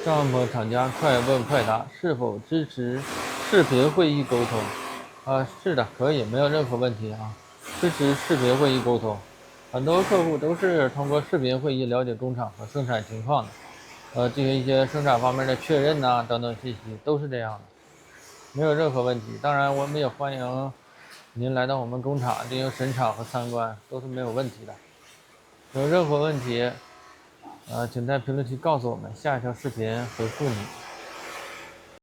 帐篷厂家快问快答，是否支持视频会议沟通？是的，可以，没有任何问题啊，支持视频会议沟通。很多客户都是通过视频会议了解工厂和生产情况的，进行一些生产方面的确认呐、等等信息，都是这样的，没有任何问题。当然，我们也欢迎您来到我们工厂进行审厂和参观，都是没有问题的。有任何问题，请在评论区告诉我们，下一条视频回复你。